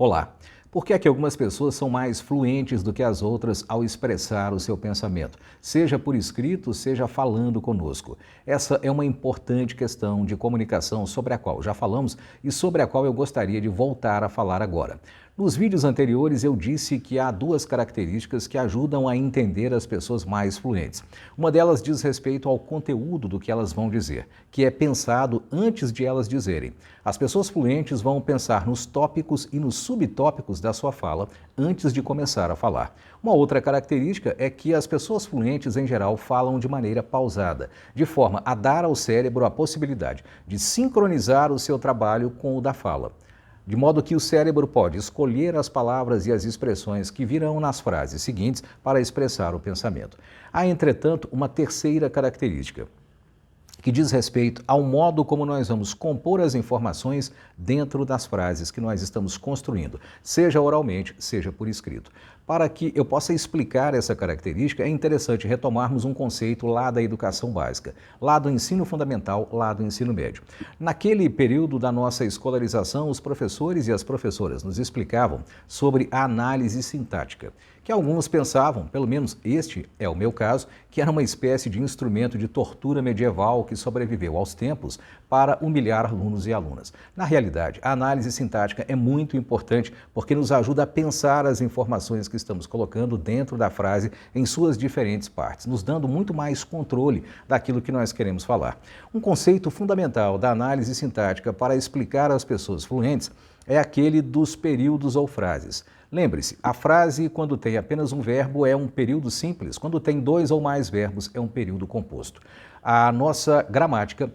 Olá! Por que é que algumas pessoas são mais fluentes do que as outras ao expressar o seu pensamento, seja por escrito, seja falando conosco? Essa é uma importante questão de comunicação sobre a qual já falamos e sobre a qual eu gostaria de voltar a falar agora. Nos vídeos anteriores eu disse que há duas características que ajudam a entender as pessoas mais fluentes. Uma delas diz respeito ao conteúdo do que elas vão dizer, que é pensado antes de elas dizerem. As pessoas fluentes vão pensar nos tópicos e nos subtópicos da sua fala antes de começar a falar. Uma outra característica é que as pessoas fluentes, em geral, falam de maneira pausada, de forma a dar ao cérebro a possibilidade de sincronizar o seu trabalho com o da fala. De modo que o cérebro pode escolher as palavras e as expressões que virão nas frases seguintes para expressar o pensamento. Há, entretanto, uma terceira característica, que diz respeito ao modo como nós vamos compor as informações dentro das frases que nós estamos construindo, seja oralmente, seja por escrito. Para que eu possa explicar essa característica, é interessante retomarmos um conceito lá da educação básica, lá do ensino fundamental, lá do ensino médio. Naquele período da nossa escolarização, os professores e as professoras nos explicavam sobre a análise sintática, que alguns pensavam, pelo menos este é o meu caso, que era uma espécie de instrumento de tortura medieval que sobreviveu aos tempos para humilhar alunos e alunas. Na realidade, a análise sintática é muito importante porque nos ajuda a pensar as informações que estamos colocando dentro da frase em suas diferentes partes, nos dando muito mais controle daquilo que nós queremos falar. Um conceito fundamental da análise sintática para explicar às pessoas fluentes é aquele dos períodos ou frases. Lembre-se, a frase, quando tem apenas um verbo, é um período simples. Quando tem dois ou mais verbos, é um período composto. A nossa gramática,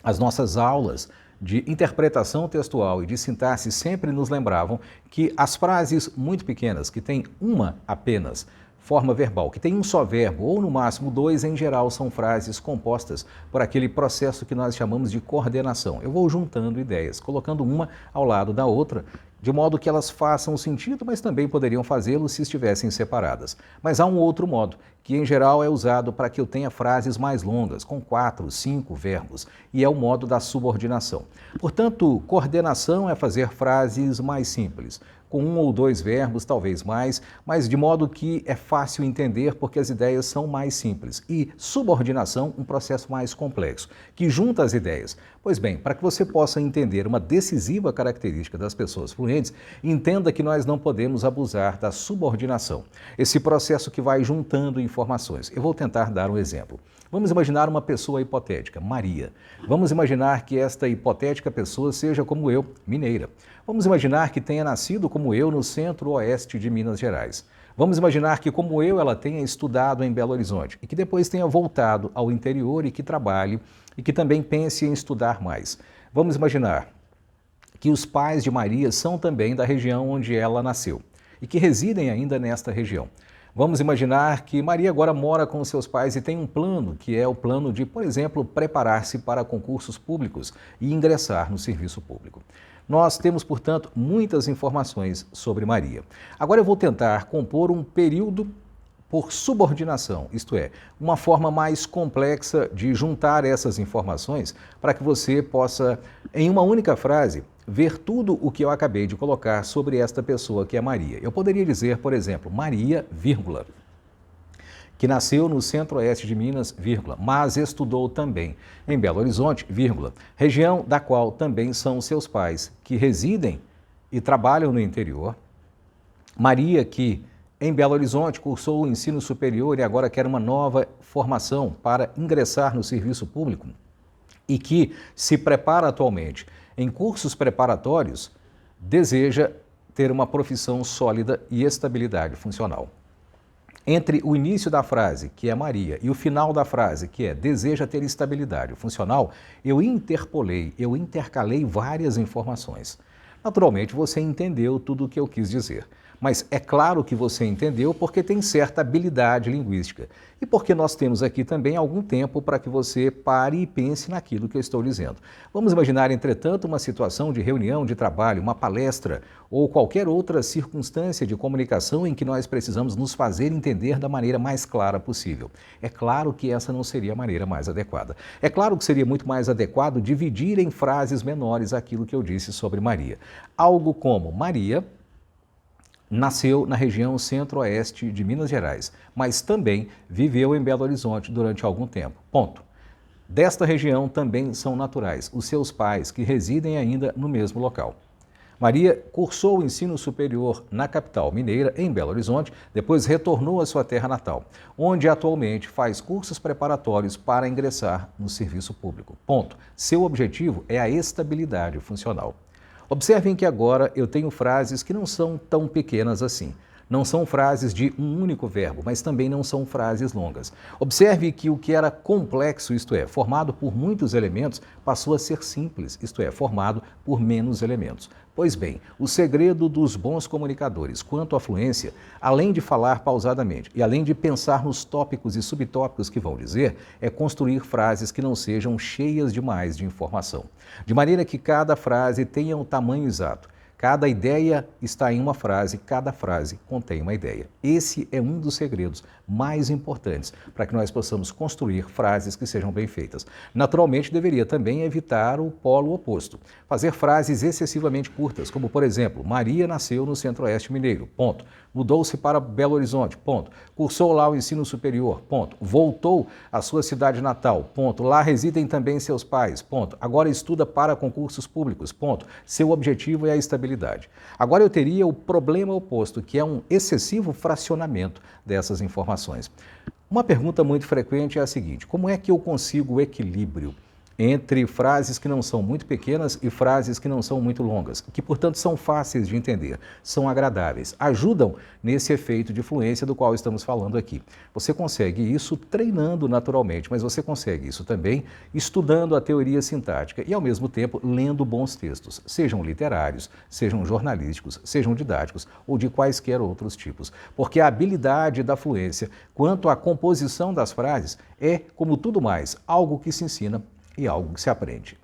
as nossas aulas de interpretação textual e de sintaxe sempre nos lembravam que as frases muito pequenas, que têm uma apenas forma verbal, que tem um só verbo ou no máximo dois, em geral são frases compostas por aquele processo que nós chamamos de coordenação. Eu vou juntando ideias, colocando uma ao lado da outra, de modo que elas façam sentido, mas também poderiam fazê-lo se estivessem separadas. Mas há um outro modo, que em geral é usado para que eu tenha frases mais longas, com 4, 5 verbos, e é o modo da subordinação. Portanto, coordenação é fazer frases mais simples, com um ou dois verbos, talvez mais, mas de modo que é fácil entender porque as ideias são mais simples. E subordinação, um processo mais complexo, que junta as ideias. Pois bem, para que você possa entender uma decisiva característica das pessoas fluentes, entenda que nós não podemos abusar da subordinação. Esse processo que vai juntando informações. Eu vou tentar dar um exemplo. Vamos imaginar uma pessoa hipotética, Maria. Vamos imaginar que esta hipotética pessoa seja como eu, mineira. Vamos imaginar que tenha nascido como eu no centro-oeste de Minas Gerais. Vamos imaginar que, como eu, ela tenha estudado em Belo Horizonte e que depois tenha voltado ao interior e que trabalhe e que também pense em estudar mais. Vamos imaginar que os pais de Maria são também da região onde ela nasceu e que residem ainda nesta região. Vamos imaginar que Maria agora mora com seus pais e tem um plano, que é o plano de, por exemplo, preparar-se para concursos públicos e ingressar no serviço público. Nós temos, portanto, muitas informações sobre Maria. Agora eu vou tentar compor um período por subordinação, isto é, uma forma mais complexa de juntar essas informações para que você possa, em uma única frase, ver tudo o que eu acabei de colocar sobre esta pessoa que é Maria. Eu poderia dizer, por exemplo, Maria, vírgula, que nasceu no centro-oeste de Minas, vírgula, mas estudou também em Belo Horizonte, vírgula, região da qual também são seus pais, que residem e trabalham no interior. Maria, que em Belo Horizonte cursou o ensino superior e agora quer uma nova formação para ingressar no serviço público e que se prepara atualmente em cursos preparatórios, deseja ter uma profissão sólida e estabilidade funcional. Entre o início da frase, que é Maria, e o final da frase, que é deseja ter estabilidade funcional, eu intercalei várias informações. Naturalmente, você entendeu tudo o que eu quis dizer. mas é claro que você entendeu porque tem certa habilidade linguística. E porque nós temos aqui também algum tempo para que você pare e pense naquilo que eu estou dizendo. Vamos imaginar, entretanto, uma situação de reunião de trabalho, uma palestra ou qualquer outra circunstância de comunicação em que nós precisamos nos fazer entender da maneira mais clara possível. É claro que essa não seria a maneira mais adequada. É claro que seria muito mais adequado dividir em frases menores aquilo que eu disse sobre Maria. Algo como: Maria nasceu na região centro-oeste de Minas Gerais, mas também viveu em Belo Horizonte durante algum tempo. Ponto. Desta região também são naturais os seus pais, que residem ainda no mesmo local. Maria cursou o ensino superior na capital mineira, em Belo Horizonte, depois retornou à sua terra natal, onde atualmente faz cursos preparatórios para ingressar no serviço público. Ponto. Seu objetivo é a estabilidade funcional. Observem que agora eu tenho frases que não são tão pequenas assim. Não são frases de um único verbo, mas também não são frases longas. Observe que o que era complexo, isto é, formado por muitos elementos, passou a ser simples, isto é, formado por menos elementos. Pois bem, o segredo dos bons comunicadores quanto à fluência, além de falar pausadamente e além de pensar nos tópicos e subtópicos que vão dizer, é construir frases que não sejam cheias demais de informação, de maneira que cada frase tenha o tamanho exato. Cada ideia está em uma frase, cada frase contém uma ideia. Esse é um dos segredos mais importantes para que nós possamos construir frases que sejam bem feitas. Naturalmente, deveria também evitar o polo oposto. Fazer frases excessivamente curtas, como, por exemplo, Maria nasceu no Centro-Oeste mineiro, ponto. Mudou-se para Belo Horizonte, ponto. Cursou lá o ensino superior, ponto. Voltou à sua cidade natal, ponto. Lá residem também seus pais, ponto. Agora estuda para concursos públicos, ponto. Seu objetivo é a estabilidade. Agora eu teria o problema oposto, que é um excessivo fracionamento dessas informações. Uma pergunta muito frequente é a seguinte: como é que eu consigo o equilíbrio entre frases que não são muito pequenas e frases que não são muito longas, que, portanto, são fáceis de entender, são agradáveis, ajudam nesse efeito de fluência do qual estamos falando aqui. Você consegue isso treinando naturalmente, mas você consegue isso também estudando a teoria sintática e, ao mesmo tempo, lendo bons textos, sejam literários, sejam jornalísticos, sejam didáticos ou de quaisquer outros tipos. Porque a habilidade da fluência quanto à composição das frases é, como tudo mais, algo que se ensina e algo que se aprende.